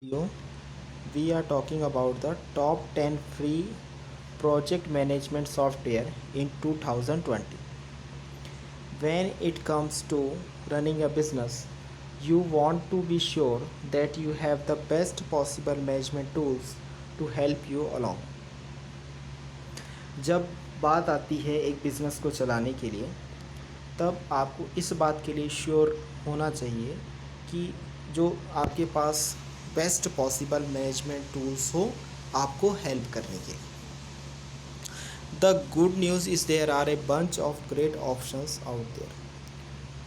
video, we are talking about the top 10 free project management software in 2020. When it comes to running a business, you want to be sure that you have the best possible management tools to help you along. जब बात आती है एक business को चलाने के लिए, तब आपको इस बात के लिए श्योर होना चाहिए कि जो आपके पास बेस्ट पॉसिबल मैनेजमेंट टूल्स हो आपको हेल्प करने के लिए। The good news is there are a bunch of great options out there.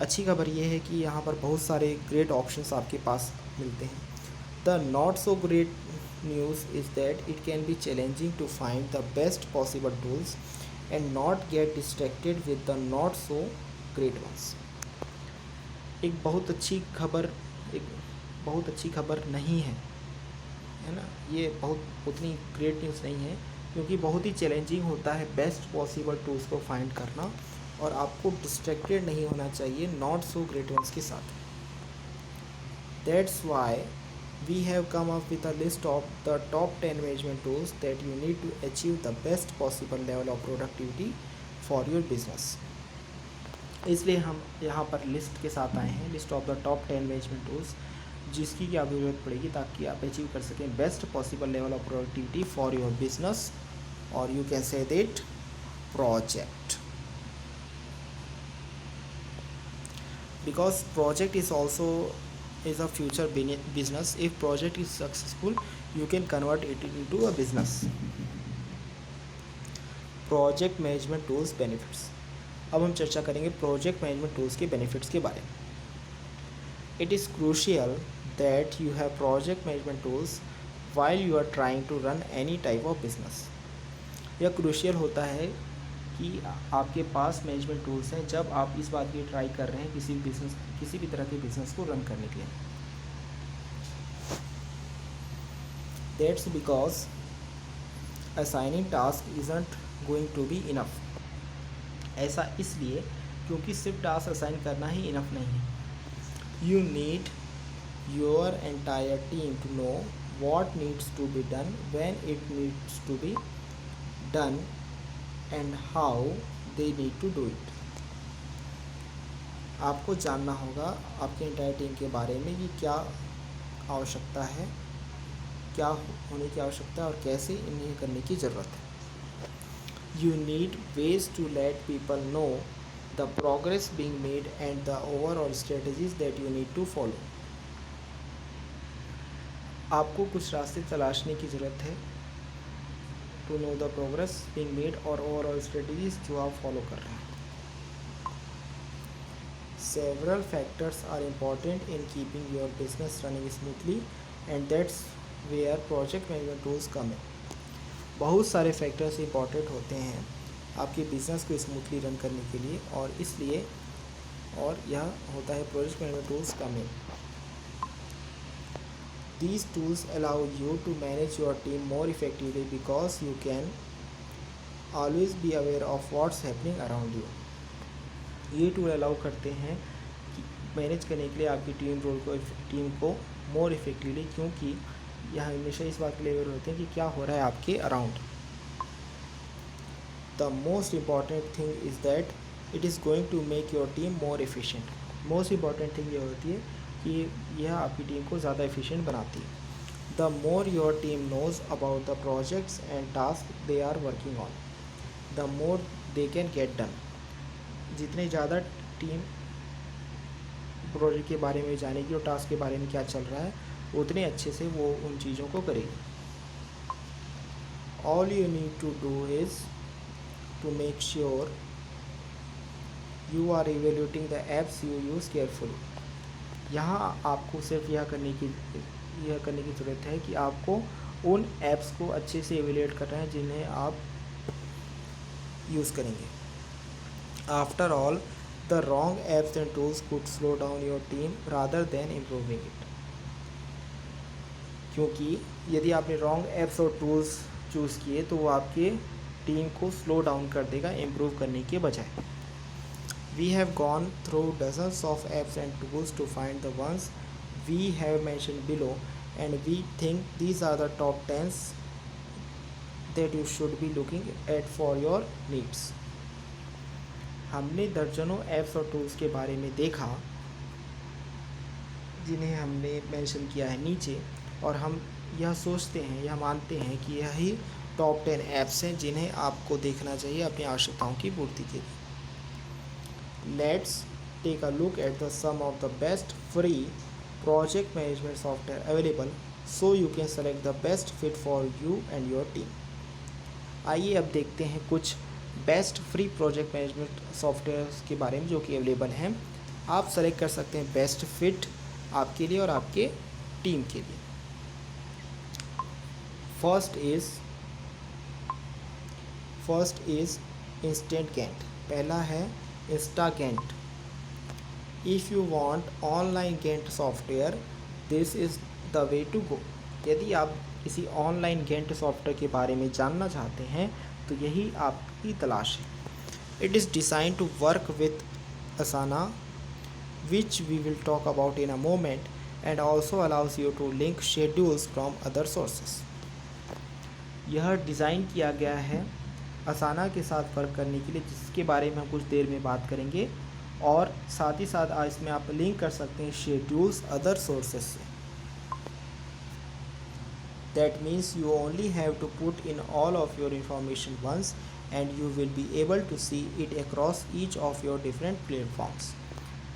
अच्छी खबर ये है कि यहाँ पर बहुत सारे ग्रेट ऑप्शंस आपके पास मिलते हैं। The not so great news is that it can be challenging to find the best possible tools and not get distracted with the not so great ones. एक बहुत अच्छी खबर नहीं है ना, ये बहुत उतनी ग्रेट न्यूज़ नहीं है, क्योंकि बहुत ही चैलेंजिंग होता है बेस्ट पॉसिबल टूल्स को फाइंड करना, और आपको डिस्ट्रैक्टेड नहीं होना चाहिए नॉट सो ग्रेट वंस के साथ। That's why we have come up with a list of the top 10 management tools that you need to achieve the best possible level of productivity for your business. इसलिए हम यहाँ पर list के साथ आए हैं, list of the top 10 management tools, जिसकी क्या ज़रूरत पड़ेगी ताकि आप अचीव कर सकें best possible level of productivity for your business, और you can say that project, because project is also is a future business. If project is successful, you can convert it into a business. Project management tools benefits. अब हम चर्चा करेंगे project management tools के benefits के बारे में। It is crucial that you have project management tools while you are trying to run any type of business. यह crucial होता है कि आपके पास मैनेजमेंट टूल्स हैं जब आप इस बात की ट्राई कर रहे हैं किसी भी तरह के बिजनेस को रन करने के लिए। That's because assigning task isn't going to be enough. ऐसा इसलिए क्योंकि सिर्फ टास्क असाइन करना ही इनफ नहीं है। You need your entire team to know what needs to be done, when it needs to be done, and how they need to do it. आपको जानना होगा आपके एंटायर टीम के बारे में कि क्या आवश्यकता है, क्या होने की आवश्यकता है और कैसे इन्हें करने की ज़रूरत है। You need ways to let people know the progress being made and the overall strategies that you need to follow. आपको कुछ रास्ते तलाशने की ज़रूरत है to know the progress being made और ओवरऑल स्ट्रेटजीज जो आप फॉलो कर रहे हैं। Several factors are important in keeping your business running smoothly and that's where project management tools come in. बहुत सारे फैक्टर्स इंपॉर्टेंट होते हैं आपके बिजनेस को स्मूथली रन करने के लिए, और इसलिए यह होता है project management tools come in. These tools allow you to manage your team more effectively because you can always be aware of what's happening around you. ये टूल अलाउ करते हैं कि मैनेज करने के लिए आपकी टीम को मोर इफेक्टिवली, क्योंकि यह हमेशा इस बात के लिए अवेयर होते हैं कि क्या हो रहा है आपके around. The most important thing is that it is going to make your team more efficient. Most important thing ये होती है कि यह आपकी टीम को ज़्यादा एफिशिएंट बनाती है। The more your team knows about the projects and task they are working on, the more they can get done. जितने ज़्यादा टीम प्रोजेक्ट के बारे में जानेगी और टास्क के बारे में क्या चल रहा है, उतने अच्छे से वो उन चीज़ों को करेगी। All you need to do is to make sure you are evaluating the apps you use carefully. यहाँ आपको सिर्फ यह करने की ज़रूरत है कि आपको उन ऐप्स को अच्छे से इवेल्यूएट करना है जिन्हें आप यूज़ करेंगे। After all the wrong apps and tools could slow down your team rather than improving it. क्योंकि यदि आपने रॉन्ग एप्स और टूल्स चूज़ किए तो वो आपके टीम को स्लो डाउन कर देगा इम्प्रूव करने के बजाय। We have gone through dozens of apps and tools to find the ones we have mentioned below and we think these are the top 10 that you should be looking at for your needs. हमने दर्जनों apps और tools के बारे में देखा जिन्हें हमने mention किया है नीचे, और हम यह सोचते हैं या मानते हैं कि यही टॉप 10 ऐप्स हैं जिन्हें आपको देखना चाहिए अपनी आवश्यकताओं की पूर्ति के लिए। Let's take a look at the some of the best free project management software available so you can select the best fit for you and your team. आइए अब देखते हैं कुछ best free project management software के बारे में जो कि अवेलेबल हैं। आप सेलेक्ट कर सकते हैं बेस्ट फिट आपके लिए और आपके टीम के लिए। First is instant Gantt. पहला है InstaGantt. If you want online Gantt software this is the way to go. यदि आप किसी ऑनलाइन गैंट सॉफ्टवेयर के बारे में जानना चाहते हैं तो यही आपकी तलाश है। It is design to work with Asana which we will talk about in a moment, and also allows you to link schedules from other sources. यह डिज़ाइन किया गया है असाना के साथ वर्क करने के लिए, जिसके बारे में हम कुछ देर में बात करेंगे, और साथ ही साथ आज इसमें आप लिंक कर सकते हैं शेड्यूल्स अदर सोर्सेस से। That means you only have to put in all of your information once and you will be able to see it across each of your different platforms.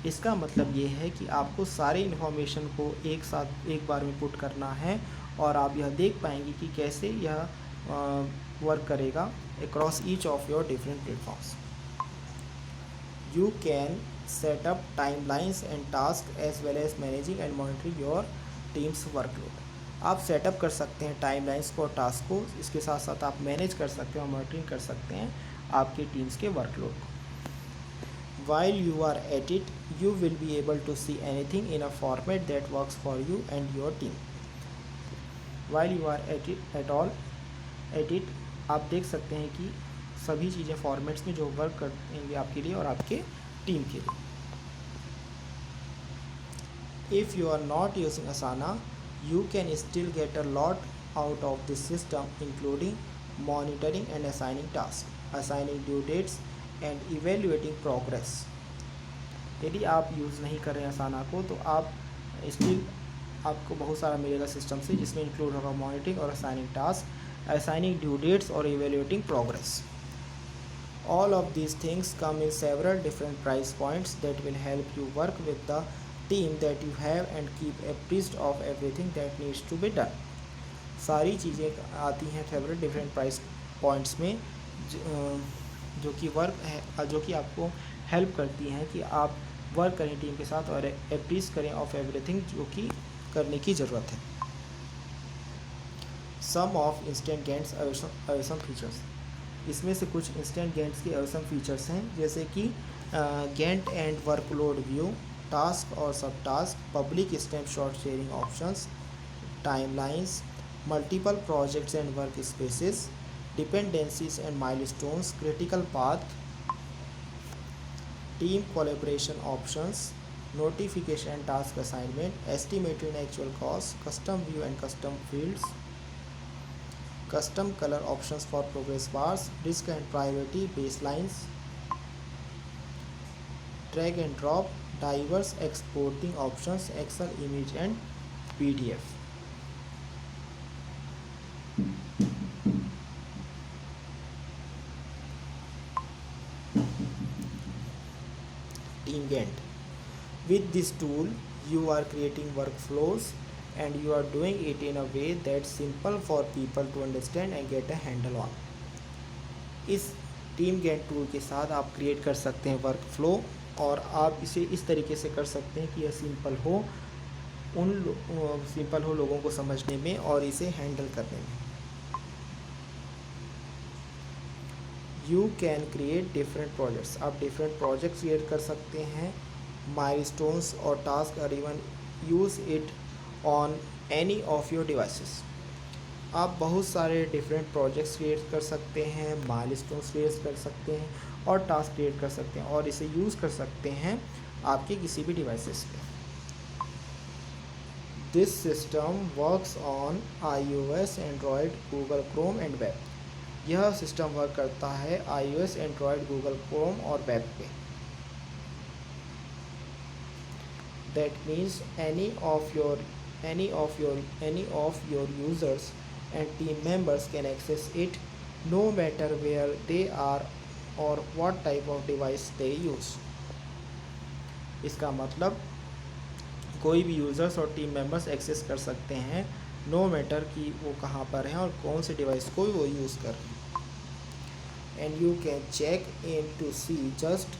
इसका मतलब ये है कि आपको सारे इन्फॉर्मेशन को एक साथ एक बार में पुट करना है और आप यह देख पाएंगे कि कैसे यह वर्क करेगा across each of your different platforms. You can set up timelines and tasks as well as managing and monitoring your team's workload. आप सेटअप कर सकते हैं टाइमलाइंस को और टास्क को, इसके साथ साथ आप मैनेज कर सकते हैं और मॉनिटरिंग कर सकते हैं आपके टीम्स के वर्कलोड को। While you are at it, you will be able to see anything in a format that works for you and your team. While you are at it, आप देख सकते हैं कि सभी चीज़ें फॉर्मेट्स में जो वर्क करेंगे आपके लिए और आपके टीम के लिए। If you are not using Asana, you can still get a lot out of this system, including monitoring and assigning tasks, assigning due dates and evaluating progress. यदि आप यूज़ नहीं कर रहे हैं असाना को तो आप स्टिल आपको बहुत सारा मिलेगा सिस्टम से, जिसमें इंक्लूड होगा मॉनिटरिंग और assigning task, assigning due dates और evaluating progress. All of these things come in several different price points that will help you work with the team that you have and keep abreast of everything that needs to be done. सारी चीज़ें आती हैं several different price points में जो कि work है, जो कि आपको हेल्प करती हैं कि आप वर्क करें टीम के साथ और एप्रीज करें ऑफ एवरीथिंग जो कि करने की ज़रूरत है। Some of instant Gantt's awesome features. इसमें से कुछ इंस्टेंट गैंट्स के अवेसम फीचर्स हैं, जैसे कि Gantt and workload view, task और sub task, public snapshot sharing options, timelines, multiple projects and work spaces, dependencies and milestones, critical path, team collaboration options, notification and task assignment, estimated actual cost, custom view and custom fields, custom color options for progress bars, risk and priority baselines, drag and drop, diverse exporting options, Excel image and PDF. Team Gantt. With this tool, you are creating workflows and you are doing it in a way that's simple for people to understand and get a handle on. इस team Gantt tool के साथ आप create कर सकते हैं work flow, और आप इसे इस तरीके से कर सकते हैं कि यह सिंपल हो लोगों को समझने में और इसे हैंडल करने में। You can create different projects. आप डिफरेंट प्रोजेक्ट्स क्रिएट कर सकते हैं, माइलस्टोन्स और टास्क, और even use it on any of your devices. आप बहुत सारे डिफरेंट प्रोजेक्ट्स क्रिएट कर सकते हैं, माइलस्टोन्स क्रिएट कर सकते हैं और टास्क क्रिएट कर सकते हैं, और इसे यूज़ कर सकते हैं आपके किसी भी डिवाइसेस पे। This system works on iOS, Android, Google Chrome and web. यह सिस्टम वर्क करता है iOS, एंड्रॉयड, गूगल क्रोम और वेब पे। That means any of your users and team members can access it no matter where they are or what type of device they use। इसका मतलब कोई भी users और team members access कर सकते हैं, नो मैटर कि वो कहाँ पर हैं और कौन से डिवाइस को वो यूज़ कर रहे हैं। And you can check in to see just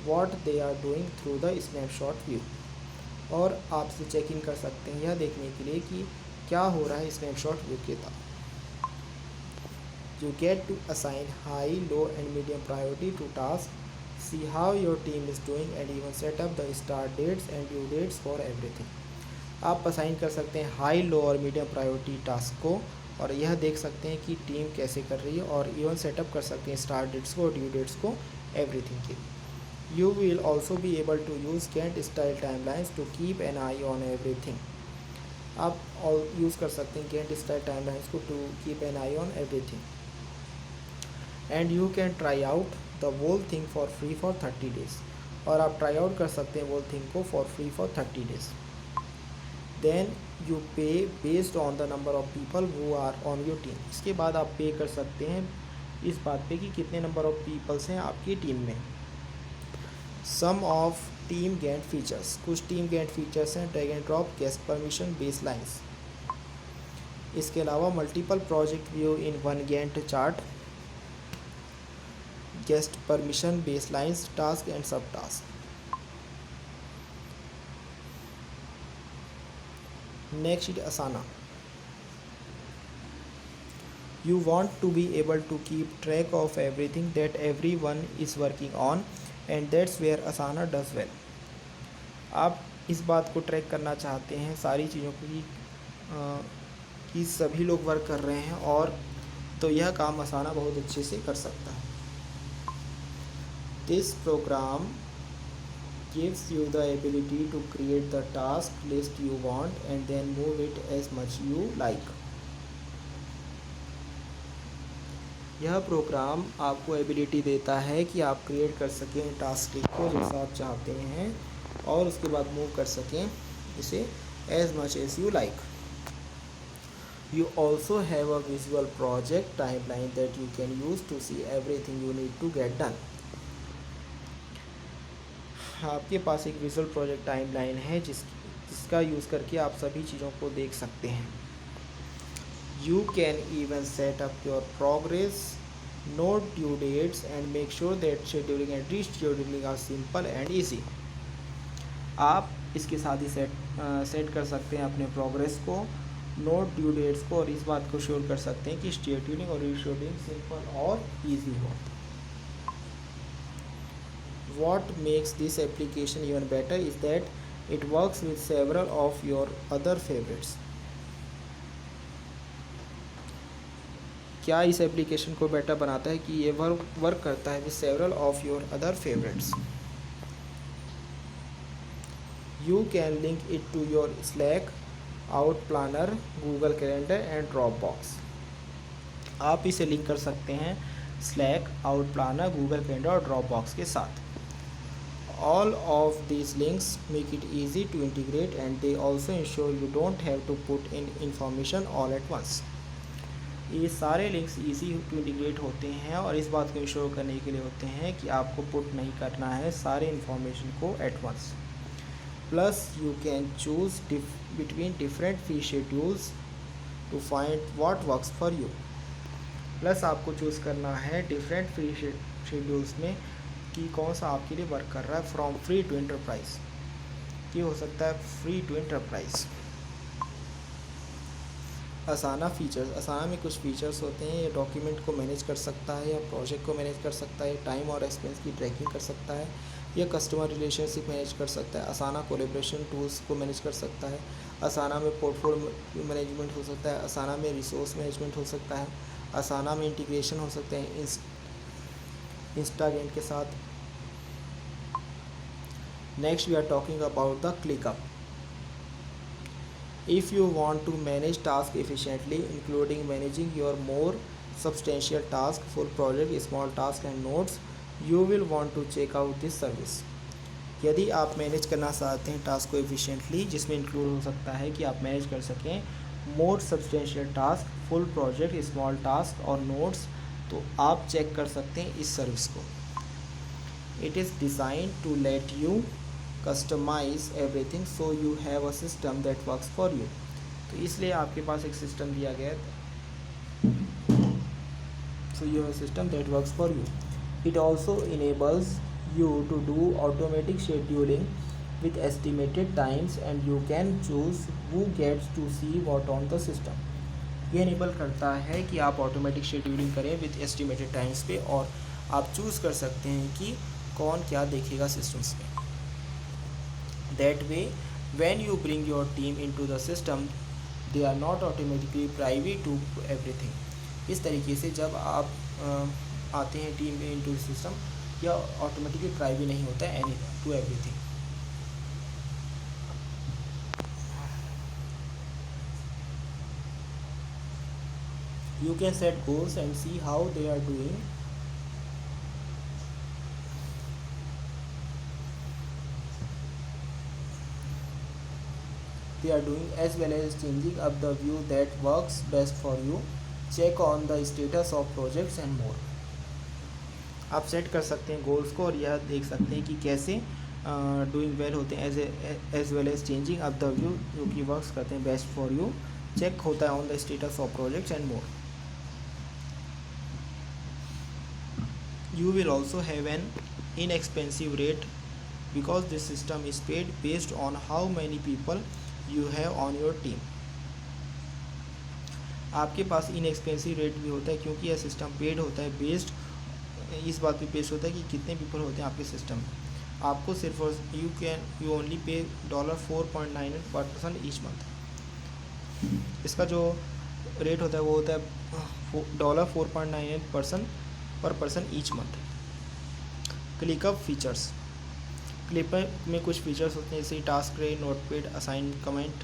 what they are doing through the snapshot view. और आप इसे चेक इन कर सकते हैं यह देखने के लिए कि क्या हो रहा है स्नैपशॉट व्यू के तहत। You get to assign high, low and medium priority to tasks, see how your team is doing and even set up the start dates and due dates for everything। आप assign कर सकते हैं high, लो और medium priority task को और यह देख सकते हैं कि टीम कैसे कर रही है और इवन सेटअप कर सकते हैं स्टार्ट डेट्स को और ड्यू डेट्स को एवरीथिंग के। You will also be able to use Gantt style timelines to keep an eye on everything। आप और यूज़ कर सकते हैं Gantt style timelines को to keep an eye on everything। And you can try out the whole thing for free for 30 days। और आप try out कर सकते हैं whole thing को for free for 30 days। Then you pay based on the number of people who are on your team। इसके बाद आप पे कर सकते हैं इस बात पे कि कितने नंबर ऑफ पीपल्स हैं आपकी टीम में। Some of team Gantt features, कुछ टीम Gantt फीचर्स हैं drag and drop, guest permission, base lines. इसके अलावा multiple project view in one Gantt chart, guest permission, base lines, task and sub task. Next is Asana। You want to be able to keep track of everything that everyone is working on and that's where Asana does well। आप इस बात को track करना चाहते हैं सारी चीज़ों की कि सभी लोग वर्क कर रहे हैं और तो यह काम Asana बहुत अच्छे से कर सकता है। This program gives you the ability to create the task list you want and then move it as much you like। यह प्रोग्राम आपको एबिलिटी देता है कि आप क्रिएट कर सकें टास्क लिस्ट को जैसा आप चाहते हैं और उसके बाद मूव कर सकें इसे as much as you like. You also have a visual project timeline that you can use to see everything you need to get done. आपके पास एक विजुअल प्रोजेक्ट टाइमलाइन है जिसका यूज़ करके आप सभी चीज़ों को देख सकते हैं। You can even set up your progress, note due dates and make sure that scheduling and rescheduling are simple and easy। आप इसके साथ ही सेट कर सकते हैं अपने प्रोग्रेस को, नोट ड्यू डेट्स को और इस बात को श्योर कर सकते हैं कि शेड्यूलिंग और रीशेड्यूलिंग सिंपल और ईजी हो। What makes this application even better is that it works with several of your other favorites। क्या इस एप्लीकेशन को बेटर बनाता है कि ये वर्क करता है with several of your other favourites. You can link it to your Slack, out planner, Google calendar and Dropbox. आप इसे लिंक कर सकते हैं Slack, out planner, Google calendar और ड्रॉप बॉक्स के साथ। All of these links make it easy to integrate and they also ensure you don't have to put in information all at once. ये सारे links easy to integrate होते हैं और इस बात को इंश्योर करने के लिए होते हैं कि आपको पुट नहीं करना है सारे इन्फॉर्मेशन को at once. Plus you can choose between different fee schedules to find what works for you. Plus आपको चूज़ करना है डिफरेंट फ्री शेड्यूल्स में कि कौन सा आपके लिए वर्क कर रहा है। फ्रॉम फ्री टू एंटरप्राइज, ये हो सकता है free to enterprise. Asana features, Asana में कुछ फीचर्स होते हैं। ये डॉक्यूमेंट को मैनेज कर सकता है या प्रोजेक्ट को मैनेज कर सकता है, टाइम और एक्सपेंस की ट्रैकिंग कर सकता है, या कस्टमर रिलेशनशिप मैनेज कर सकता है। Asana कोलेब्रेशन टूल्स को मैनेज कर सकता है। Asana में पोर्टफोलियो मैनेजमेंट हो सकता है। Asana में रिसोर्स मैनेजमेंट हो सकता है। Asana में इंटीग्रेशन हो सकते हैं इंस्टागेंट के साथ। Next we are talking about the ClickUp. If you want to manage tasks efficiently, including managing your more substantial task, full project, small task and nodes, you will want to check out this service. यदि आप manage करना चाहते हैं task को efficiently, जिसमें include हो सकता है कि आप मैनेज कर सकें more substantial task, full project, small task और नोट्स, तो आप चेक कर सकते हैं इस सर्विस को. It is design to let you customize everything so you have a system that works for you. तो इसलिए आपके पास एक सिस्टम दिया गया है, so you have a system that works for you. It also enables you to do automatic scheduling with estimated times, and you can choose who gets to see what on the system. ये enable करता है कि आप automatic scheduling करें with estimated times पे, और आप choose कर सकते हैं कि कौन क्या देखेगा सिस्टम्स में. That way when you bring your team into the system they are not automatically private to everything. इस तरीके से जब आप आते हैं टीम में इनटू सिस्टम, या ऑटोमेटिकली प्राइवेट नहीं होता है any to everything. You can set goals and see how they are doing. They are doing, as well as changing up the view that works best for you. Check on the status of projects and more. आप set कर सकते हैं goals को और यह देख सकते हैं कि कैसे डूइंग वेल होते हैं, as well as changing up the view, जो कि वर्क्स करते हैं बेस्ट फॉर यू. चेक होता है on the status of projects and more. You will also have an inexpensive rate because this system is paid based on how many people you have on your team. आपके पास inexpensive rate भी होता है क्योंकि यह system paid होता है, based इस बात पे पेश होता है कि कितने पीपल होते हैं आपके सिस्टम में. आपको सिर्फ यू ओनली पे $4.98 पर पर्सन ईच मंथ. इसका जो रेट होता है वो होता है $4.98 पर person each month. ClickUp features. ClickUp में कुछ फीचर्स होते हैं जैसे task tray, notepad, assign comment.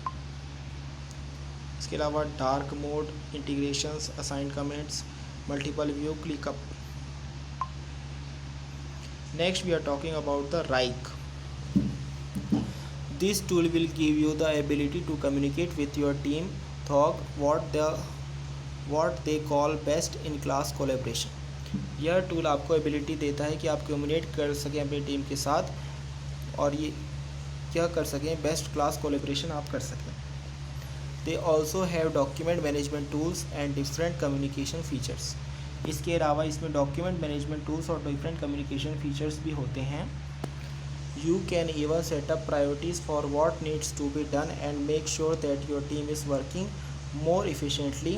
इसके अलावा dark mode, integrations, assign comments, multiple view, ClickUp. Next we are talking about the Rike. This tool will give you the ability to communicate with your team through what they call best in class collaboration. यह tool आपको ability देता है कि आप communicate कर सकें अपनी team के साथ, और ये क्या कर सकें, बेस्ट क्लास कोलेब्रेशन आप कर सकें. They also have document management tools and different communication features. इसके अलावा इसमें डॉक्यूमेंट मैनेजमेंट टूल्स और डिफरेंट कम्युनिकेशन फीचर्स भी होते हैं. You can even set up priorities for what needs to be done and make sure that your team is working more efficiently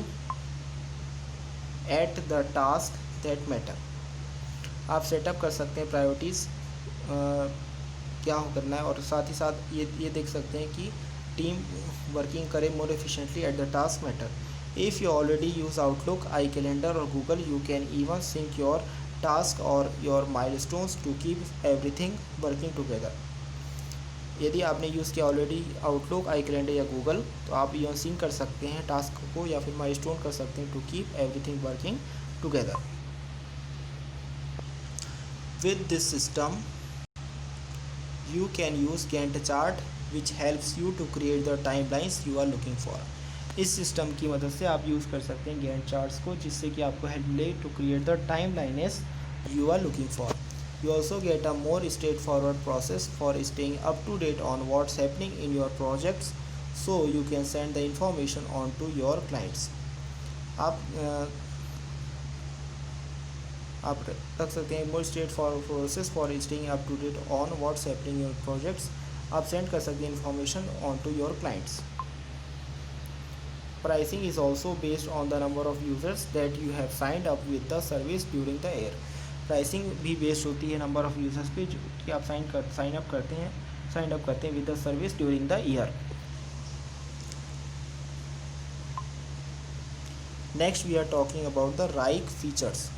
at the task that matter. आप set up कर सकते हैं priorities क्या हो करना है, और साथ ही साथ ये देख सकते हैं कि टीम वर्किंग करे मोर efficiently eight the task matter. If you already use Outlook, iCalendar or Google, you can even sync your task or your milestones to keep everything working together. यदि आपने यूज़ किया ऑलरेडी आउटलुक, iCalendar या Google, तो आप यहाँ sink कर सकते हैं टास्क को या फिर माइलस्टोन कर सकते हैं to keep everything working together. With this system, you can use Gantt chart, which helps you to create the timelines you are looking for. इस सिस्टम की मदद से आप यूज़ कर सकते हैं गैंट चार्ट्स को, जिससे कि आपको हेल्प मिले to create the timelines you are looking for. You also get a more straightforward process for staying up to date on what's happening in your projects, so you can send the information on to your clients. आप रख सकते हैं more straightforward process for staying up to date on what's happening in your projects. आप send कर सकते हैं information on to your clients. Pricing is also based on the number of users that you have signed up with the service during the year. Pricing भी based होती है number of users पे जो कि आप साइन अप करते हैं with the service during the year. Next we are talking about the Rike features.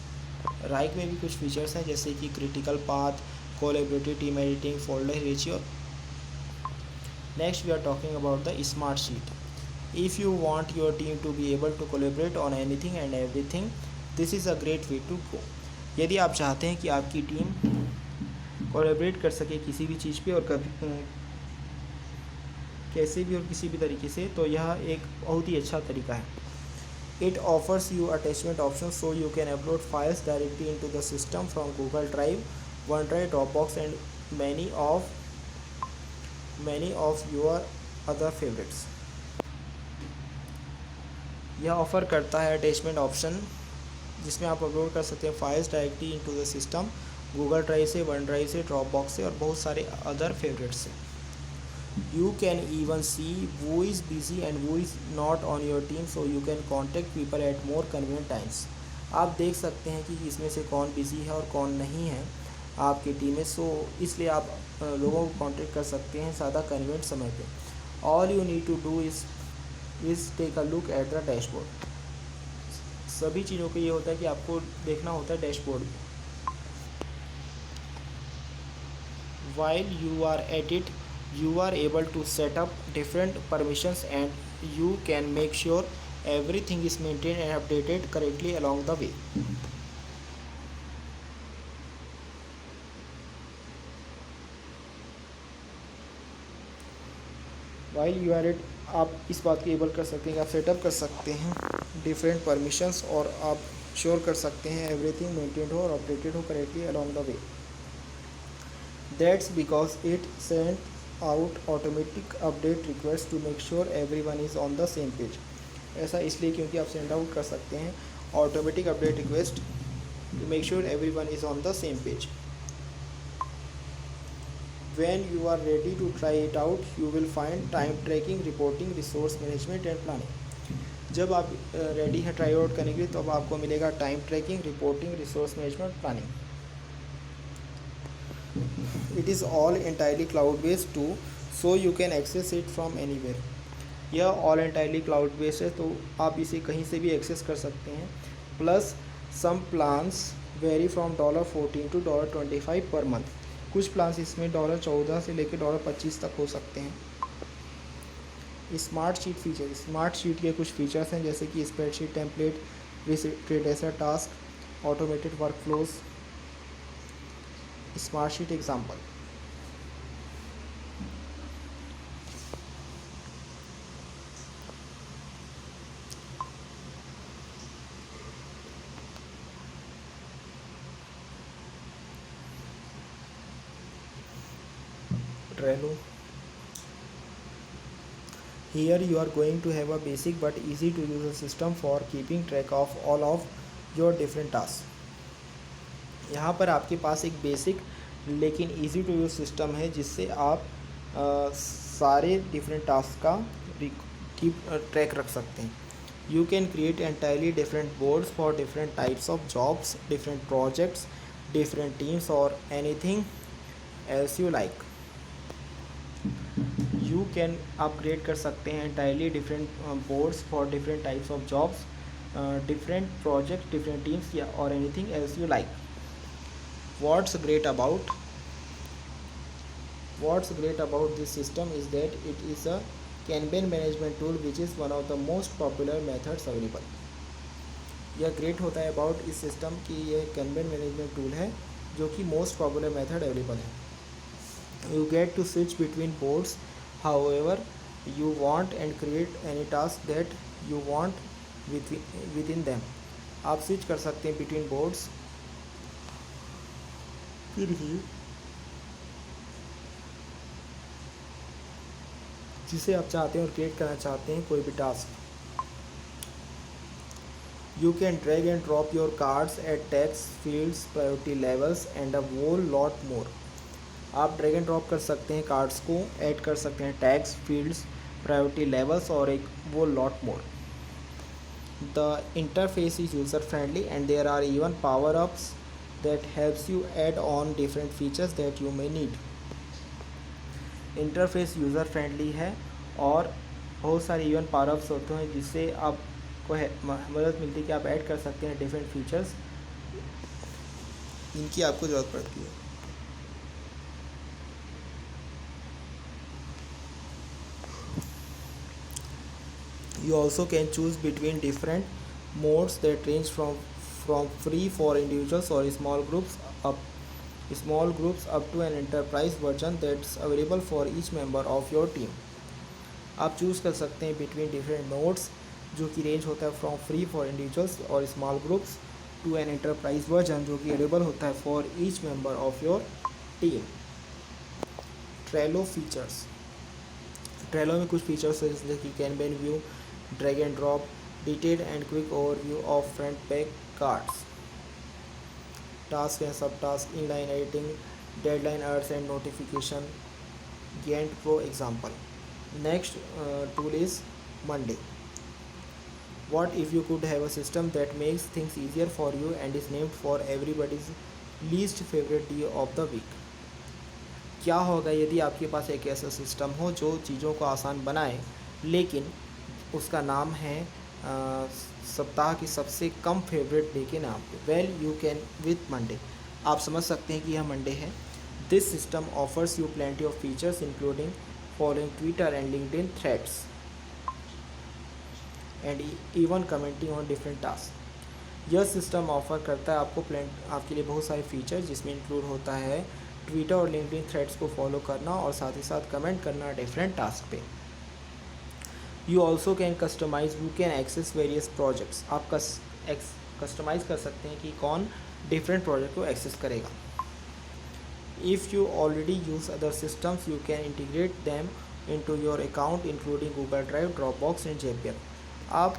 Rike में भी कुछ फीचर्स हैं जैसे कि critical path, collaborative team editing, folder ratio. Next we are talking about the Smartsheet. If you want your team to be able to collaborate on anything and everything, this is a great way to go. यदि आप चाहते हैं कि आपकी team collaborate कर सके किसी भी चीज़ पे और कभी कैसे भी और किसी भी तरीके से, तो यह एक बहुत ही अच्छा तरीका है. It offers you attachment options so you can upload files directly into the system from Google Drive, OneDrive, Dropbox and many of your other favorites. यह ऑफ़र करता है अटैचमेंट ऑप्शन जिसमें आप अपलोड कर सकते हैं files directly into the system, Google drive से, one drive से, ड्रॉपबॉक्स से और बहुत सारे अदर फेवरेट्स से. You can even see who is busy and who is not on your team, so you can contact people at more convenient times. आप देख सकते हैं कि इसमें से कौन बिज़ी है और कौन नहीं है आपकी टीम में, सो इसलिए आप लोगों को कांटेक्ट कर सकते हैं ज़्यादा कन्वीनियंट समय पे. All you need to do is take a look at the dashboard. सभी चीज़ों को ये होता है कि आपको देखना होता है डैशबोर्ड में. While you are at it, you are able to set up different permissions and you can make sure everything is maintained and updated correctly along the way. While you are at, आप इस बात को able कर सकते हैं कि आप set up कर सकते हैं डिफरेंट परमिशंस और आप श्योर कर सकते हैं एवरीथिंग मेंटेन्ड हो और अपडेटेड हो correctly along the way. That's because it sent out automatic update requests to make sure everyone is on the same page. ऐसा इसलिए क्योंकि आप सेंड आउट कर सकते हैं automatic update request to make sure everyone is on the same page. When you are ready to try it out, you will find time tracking, reporting, resource management and planning. जब आप ready हैं try out करने के लिए, तो अब आपको मिलेगा time tracking, reporting, resource management, planning. It is all entirely cloud based too, so you can access it from anywhere. यह ऑल एंटायरली क्लाउड बेस्ड है, तो आप इसे कहीं से भी एक्सेस कर सकते हैं. Plus some plans vary from $14 to $25 per month. कुछ प्लान्स इसमें $14 से लेकर $25 तक हो सकते हैं. Smartsheet feature, Smartsheet के कुछ फीचर्स हैं जैसे कि spreadsheet template, predecessor task, automated workflows. Smartsheet example, Trello. Here you are going to have a basic but easy to use system for keeping track of all of your different tasks. यहाँ पर आपके पास एक basic लेकिन easy to use system है जिससे आप सारे डिफरेंट टास्क का ट्रैक रख सकते हैं. You can create entirely different boards for different types of jobs, different projects, different teams और anything else you like. You can आप क्रिएट कर सकते हैं entirely different boards for different types of jobs, different project, different teams या और anything else you like. What's great about this system is that it is a Kanban management tool which is one of the most popular methods available. यह great होता है about इस system की यह Kanban management tool है जो कि most popular method available है. You get to switch between boards however you want and create any task that you want within them. आप स्विच कर सकते हैं बिटवीन बोर्ड्स, फिर भी जिसे आप चाहते हैं और क्रिएट करना चाहते हैं कोई भी task. You can drag and drop your cards at tags, fields, priority levels and a whole lot more. आप ड्रैग एंड ड्रॉप कर सकते हैं कार्ड्स को, ऐड कर सकते हैं टैग्स, फील्ड्स, प्रायोरिटी लेवल्स और एक वो lot more. The interface is user friendly and there are even power ups that helps you add on different features that you may need. Interface user friendly है और बहुत सारे even power ups होते हैं जिससे आपको मदद मिलती है कि आप ऐड कर सकते हैं डिफरेंट फीचर्स इनकी आपको ज़रूरत पड़ती है. You also can choose between different modes that range from free for individuals or small groups up to an enterprise version that's available for each member of your team. आप choose कर सकते हैं between different modes जो कि range होता है from free for individuals और small groups to an enterprise version जो कि अवेलेबल होता है for each member of your team. Trello features. Trello में कुछ फीचर्स है जैसे कि kanban view, drag and drop, detailed and quick overview of front pack cards, task and sub task, inline editing, deadline alerts and notification, Gantt Pro example. Next tool is Monday. What if you could have a system that makes things easier for you and is named for everybody's least favorite day of the week? क्या होगा यदि आपके पास एक ऐसा system हो जो चीज़ों को आसान बनाए लेकिन उसका नाम है सप्ताह की सबसे कम फेवरेट डे के नाम पे. Well you can with Monday. आप समझ सकते हैं कि यह मंडे है. This system offers you plenty of features including following Twitter and LinkedIn threads and even commenting on different task. यह सिस्टम ऑफर करता है आपके लिए बहुत सारे फीचर जिसमें इंक्लूड होता है ट्विटर और लिंक्डइन थ्रेड्स को फॉलो करना और साथ ही साथ कमेंट करना डिफरेंट टास्क पे. You also can customize you can access various projects. आप कस्टमाइज़ कर सकते हैं कि कौन डिफरेंट प्रोजेक्ट को एक्सेस करेगा. If you already use other systems you can integrate them into your account including Google Drive, Dropbox and Zapier. आप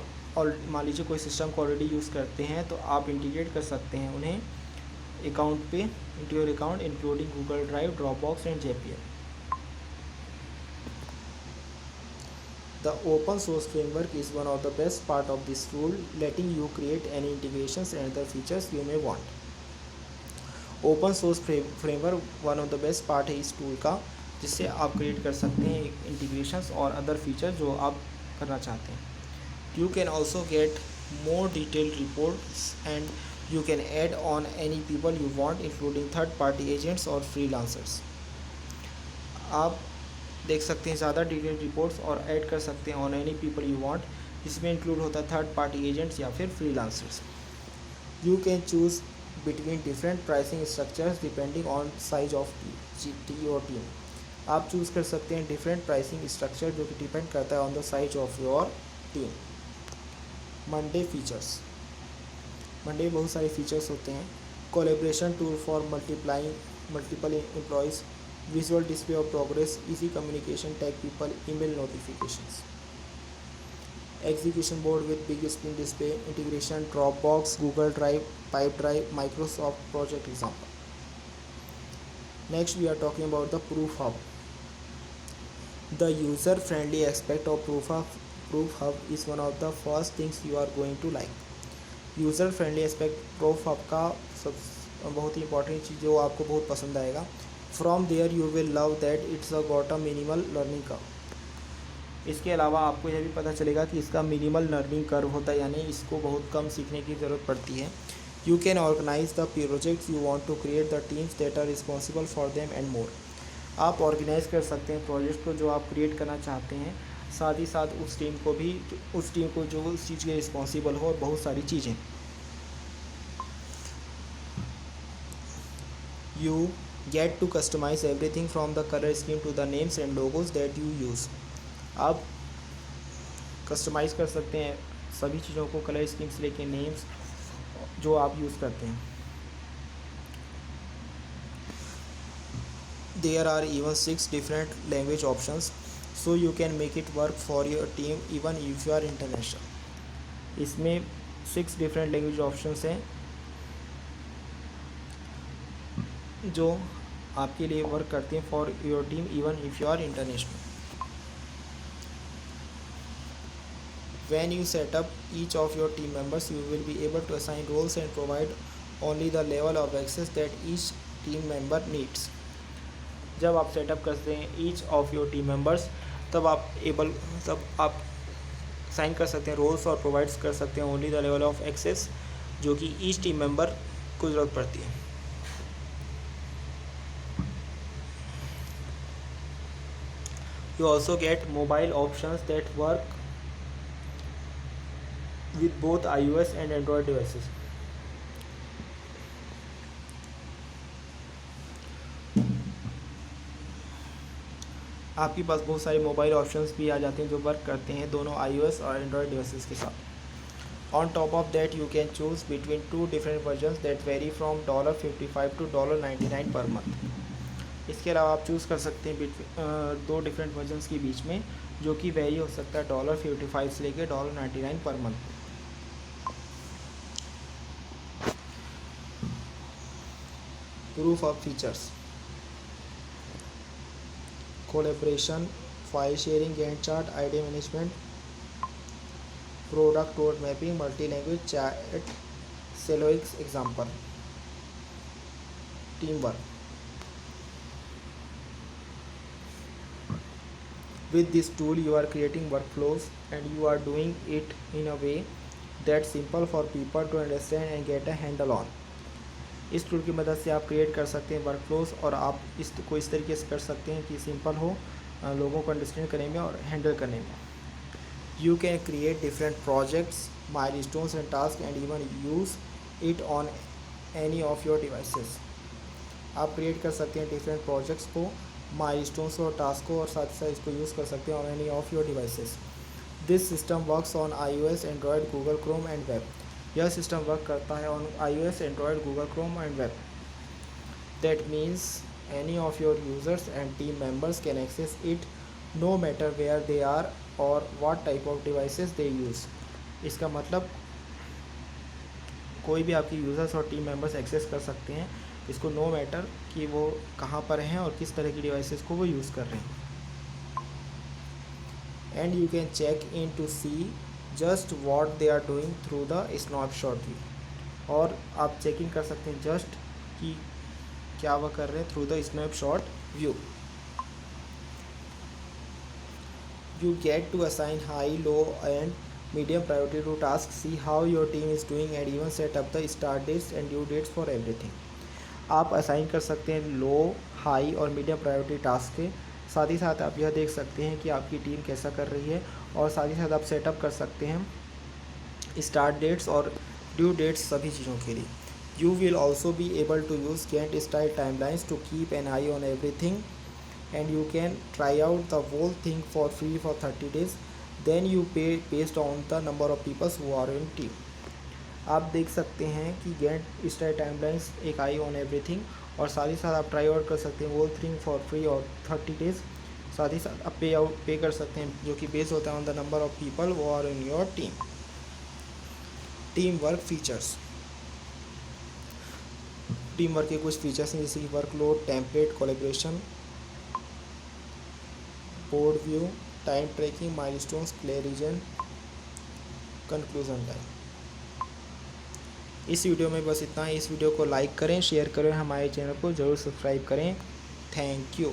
मान लीजिए कोई सिस्टम को ऑलरेडी यूज़ करते हैं तो आप इंटीग्रेट कर सकते हैं उन्हें अकाउंट पे into your account including Google Drive, Dropbox and Zapier. The open source framework is one of the best part of this tool, letting you create any integrations and other features you may want. Open source framework one of the best part है इस tool का जिससे आप create कर सकते हैं integrations और other feature जो आप करना चाहते हैं. You can also get more detailed reports and you can add on any people you want including third party agents और फ्रीलांसर्स. आप देख सकते हैं ज़्यादा डिटेल्ड रिपोर्ट्स और ऐड कर सकते हैं on any people you want जिसमें इंक्लूड होता है थर्ड पार्टी एजेंट्स या फिर freelancers. You can choose between different pricing structures depending on size of your team. आप चूज़ कर सकते हैं डिफरेंट प्राइसिंग स्ट्रक्चर जो कि डिपेंड करता है on the size of your team. Monday features. Monday बहुत सारे फीचर्स होते हैं. Collaboration tool for multiple employees, visual display of progress, easy communication, tag people, email notifications, execution board with big screen display, integration, Dropbox, Google Drive, Pipedrive, Microsoft project example. Next we are talking about the Proof Hub. The user friendly aspect of Proof Hub is one of the first things you are going to like. User friendly aspect Proof Hub का सब बहुत ही important चीज़ जो आपको बहुत पसंद आएगा. From there you will love that it's a got a minimal learning curve. इसके अलावा आपको यह भी पता चलेगा कि इसका मिनिमल लर्निंग कर्व होता है यानी इसको बहुत कम सीखने की ज़रूरत पड़ती है. You can organise the projects you want to create the teams that are responsible for them and more. आप ऑर्गेनाइज कर सकते हैं प्रोजेक्ट को जो आप क्रिएट करना चाहते हैं, साथ ही साथ उस टीम को जो उस चीज़ के रिस्पॉन्सिबल हो और बहुत सारी चीज़ें. You get to customise everything from the colour scheme to the names and logos that you use. आप कस्टमाइज़ कर सकते हैं सभी चीज़ों को, कलर स्कीम से लेके नेम्स जो आप यूज़ करते हैं. There are even 6 different language options so you can make it work for your team even if you are international. इसमें 6 डिफरेंट लैंग्वेज ऑप्शंस हैं जो आपके लिए वर्क करते हैं for your team even if you are international. When you set up each of your team members, you will be able to assign roles and provide only the level of access that each team member needs. जब आप setup करते हैं each of your team members, तब आप sign कर सकते हैं roles और प्रोवाइड कर सकते हैं only the level of access जो कि ईच टीम मेंबर को ज़रूरत पड़ती है. You also get mobile options that work with both iOS and Android devices. आपके पास बहुत सारे मोबाइल ऑप्शंस भी आ जाते हैं जो वर्क करते हैं दोनों iOS और Android devices के साथ. On top of that, you can choose between two different versions that vary from $55 to $99 per month. इसके अलावा आप चूज़ कर सकते हैं दो डिफरेंट वर्जन्स के बीच में, जो कि वेरी हो सकता है $55 से लेकर $99 पर month. Proof of features: collaboration, file sharing, Gantt chart, idea management, product road mapping, multi language chat, Celoxis example. Team work: with this tool you are creating workflows and you are doing it in a way that's simple for people to understand and get a handle on. इस tool की मदद से आप create कर सकते हैं workflows और आप इसको इस तरीके से कर सकते हैं कि सिंपल हो लोगों को अंडरस्टैंड करने में और हैंडल करने में. You can create different projects, milestones and task and even use it on any of your devices. आप क्रिएट कर सकते हैं डिफरेंट प्रोजेक्ट्स को, माइलस्टोन्स और टास्क को, और साथ ही साथ इसको यूज़ कर सकते हैं on any of your devices. This system works on iOS, Android, Google Chrome and web. यह सिस्टम वर्क करता है on iOS, Android, Google Chrome and web. That means any of your users and team members can access it no matter where they are और what type of devices they use. इसका मतलब कोई भी आपके users और team members access कर सकते हैं इसको, नो मैटर कि वो कहाँ पर हैं और किस तरह की डिवाइसेस को वो यूज़ कर रहे हैं. And you can check in to see just what they are doing through the snapshot view. और आप चेकिंग कर सकते हैं जस्ट कि क्या वह कर रहे हैं through the snapshot view. You get to assign high, low and medium priority to tasks, see how your team is doing and even set up the start dates and due dates for everything. आप assign कर सकते हैं लो, high और medium priority task के. साथ ही साथ आप यह देख सकते हैं कि आपकी टीम कैसा कर रही है और साथ ही साथ आप सेटअप कर सकते हैं स्टार्ट डेट्स और ड्यू डेट्स सभी चीज़ों के लिए. You will also be able to use Gantt style timelines to keep an eye on everything and you can try out the whole thing for free for 30 days. Then you pay based on the number of peoples who are in team. आप देख सकते हैं कि Gantt style timelines एक आई on everything, और साथ ही साथ आप ट्राई आउट कर सकते हैं वो थिंग फॉर फ्री और 30 days. साथ ही साथ आप पे कर सकते हैं जो कि बेस्ड होता है on the number of people who are in your team. Team work features: team work के कुछ फीचर्स हैं जैसे कि workload, template, collaboration, board view, time tracking, milestones, Clarizen, conclusion time. इस वीडियो में बस इतना ही. इस वीडियो को लाइक करें, शेयर करें, हमारे चैनल को ज़रूर सब्सक्राइब करें. Thank you.